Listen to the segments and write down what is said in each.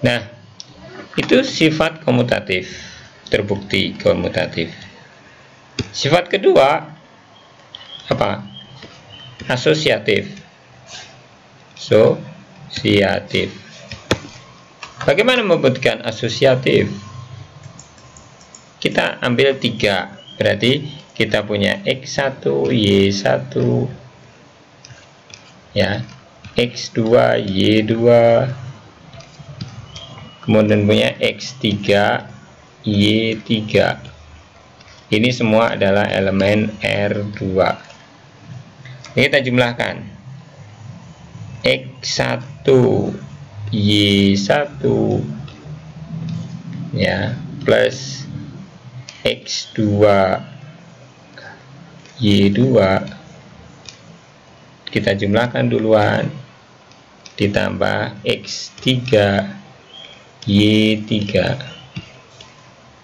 Nah, itu sifat komutatif, terbukti komutatif. Sifat kedua apa? Asosiatif. Asosiatif. Bagaimana membuktikan asosiatif? Kita ambil 3, berarti kita punya X1, Y1, ya, X2, Y2, kemudian punya X3, Y3. Ini semua adalah elemen R2. Ini kita jumlahkan. X1, Y1, ya, plus X2, Y2, kita jumlahkan duluan, ditambah X3, Y3.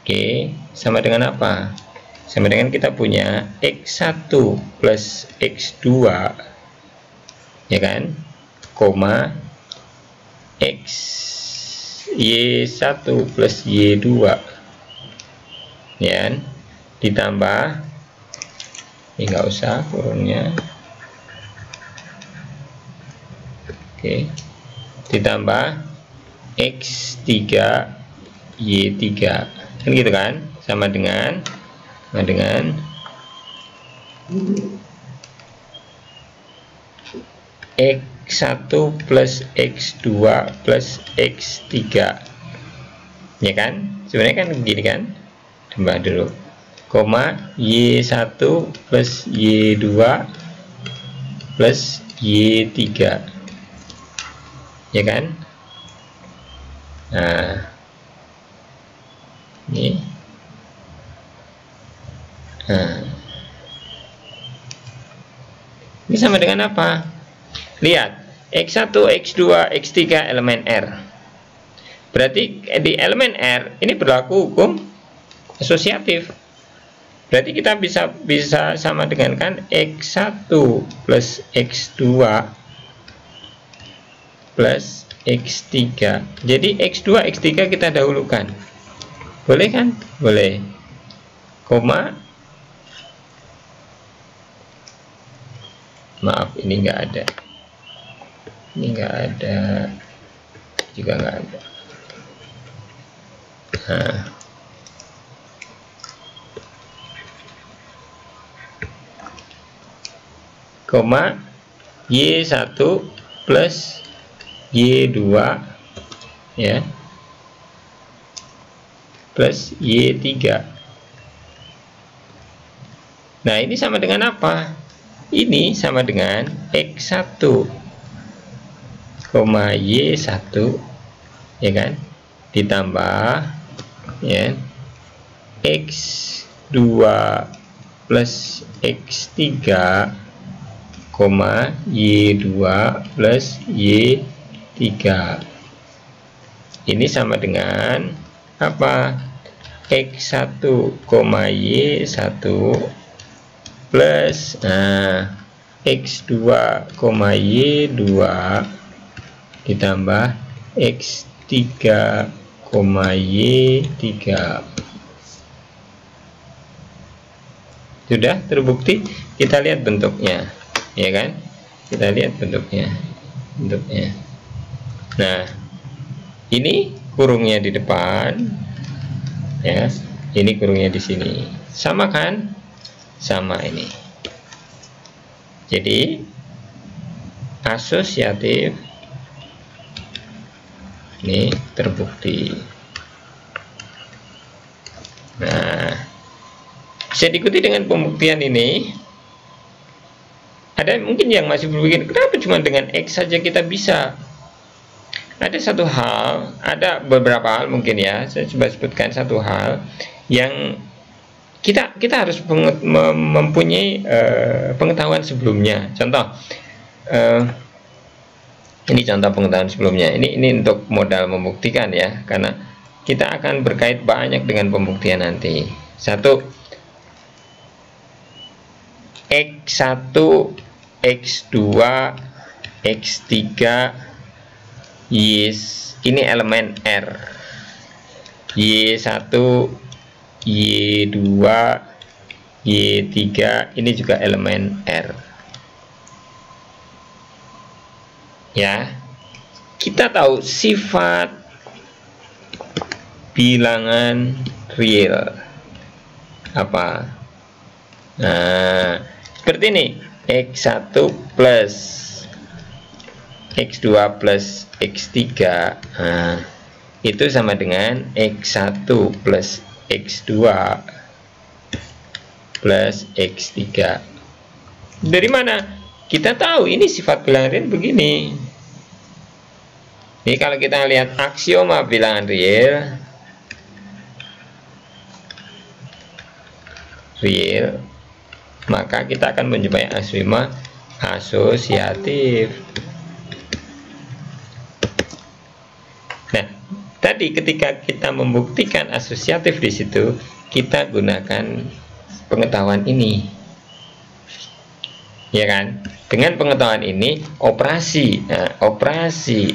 Oke, sama dengan apa? Sama dengan kita punya X1 plus X2, ya kan, koma X Y1 plus Y2, ya, ditambah, ini nggak usah kurungnya, oke, ditambah X3 Y3, kan gitu kan, sama dengan X1 plus X2 plus X3, ya kan, sebenarnya kan begini kan, tambah dulu, koma Y1 plus Y2 plus Y3, ya kan. Nah, ini, nah, ini sama dengan apa? Lihat, X1, X2, X3 elemen R. Berarti di elemen R ini berlaku hukum asosiatif. Berarti kita bisa sama dengan kan X1 plus X2 plus X3. Jadi X2, X3 kita dahulukan. Boleh kan? Boleh. Koma, maaf, ini enggak ada. Ini enggak ada. Juga enggak ada. Nah, koma Y1 plus Y2, ya, plus Y3. Nah, ini sama dengan apa? Ini sama dengan X1, Y1, ya kan, ditambah, ya, X2 plus X3, Y2 plus Y3. Ini sama dengan apa? X1, Y1 plus, nah, X2, Y2 ditambah X3, Y3. Sudah terbukti. Kita lihat bentuknya, ya kan, kita lihat bentuknya. Nah, ini kurungnya di depan, ya, ini kurungnya di sini, sama kan, sama ini. Jadi asosiatif ini terbukti. Nah, bisa diikuti dengan pembuktian ini. Ada mungkin yang masih berpikir, kenapa cuma dengan X saja kita bisa? Ada satu hal, ada beberapa hal mungkin, ya, saya coba sebutkan satu hal yang kita harus mempunyai pengetahuan sebelumnya. Contoh, ini contoh pengetahuan sebelumnya. Ini untuk modal membuktikan, ya, karena kita akan berkait banyak dengan pembuktian nanti. Satu, X1, X2, X3 Yes, ini elemen R. Y1, Y2, Y3, ini juga elemen R. Ya, kita tahu sifat bilangan real apa? Nah, seperti ini, X1 plus X2 plus X3, nah, itu sama dengan X1 plus X2 plus X3. Dari mana? Kita tahu ini sifat bilangan real begini. Ini kalau kita lihat aksioma bilangan real, maka kita akan menjumpai aksioma asosiatif. Nah, tadi ketika kita membuktikan asosiatif di situ, kita gunakan pengetahuan ini, ya kan? Dengan pengetahuan ini, operasi, operasi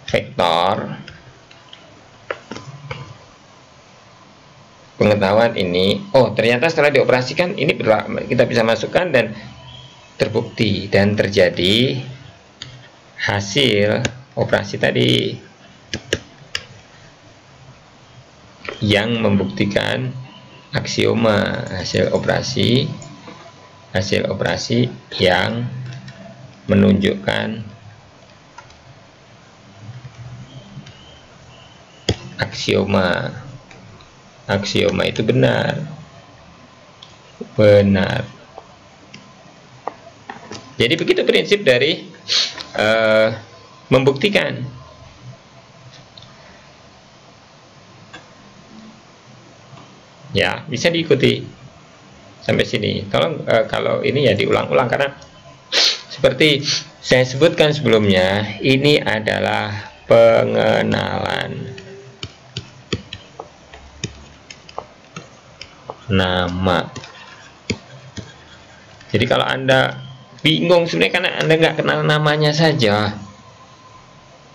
vektor, pengetahuan ini, oh ternyata setelah dioperasikan ini kita bisa masukkan dan terbukti dan terjadi hasil operasi tadi yang membuktikan aksioma, hasil operasi yang menunjukkan aksioma itu benar. Jadi begitu prinsip dari membuktikan. Ya, bisa diikuti sampai sini. Tolong kalau ini ya diulang-ulang, karena seperti saya sebutkan sebelumnya, ini adalah pengenalan nama. Jadi kalau Anda bingung sebenarnya karena Anda nggak kenal namanya saja,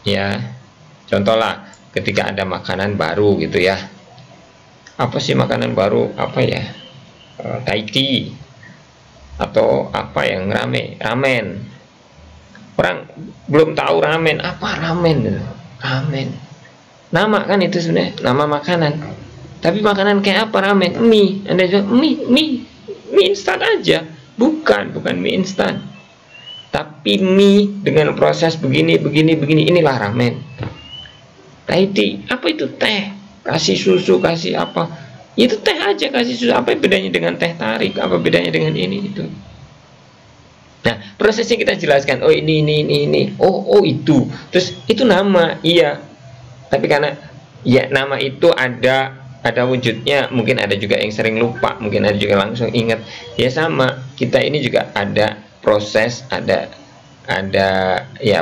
ya, contohlah ketika ada makanan baru gitu ya, apa sih makanan baru, apa ya, Thai atau apa yang rame, ramen. Orang belum tahu ramen, apa ramen, nama kan itu sebenarnya nama makanan. Tapi makanan kayak apa ramen? Mie. Anda juga mie instan aja. Bukan mie instan. Tapi mie dengan proses begini, inilah ramen. Thai tea, apa itu teh? Kasih susu, kasih apa? Itu teh aja, kasih susu. Apa bedanya dengan teh tarik? Apa bedanya dengan ini itu? Nah, prosesnya kita jelaskan. Oh ini. Oh itu. Terus itu nama, iya. Tapi karena ya nama itu ada wujudnya, mungkin ada juga yang sering lupa, mungkin ada juga langsung ingat. Ya sama, kita ini juga ada proses, ada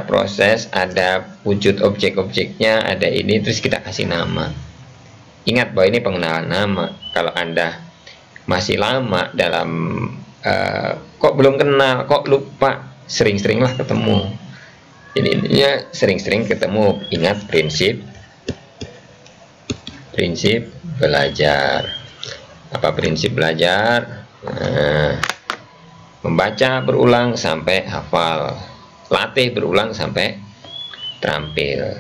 proses, ada wujud objek-objeknya, ada ini, terus kita kasih nama. Ingat bahwa ini pengenalan nama. Kalau Anda masih lama dalam kok belum kenal, kok lupa, sering-seringlah ketemu. Jadi intinya sering-sering ketemu. Ingat prinsip belajar. Apa prinsip belajar? Membaca berulang sampai hafal, latih berulang sampai terampil.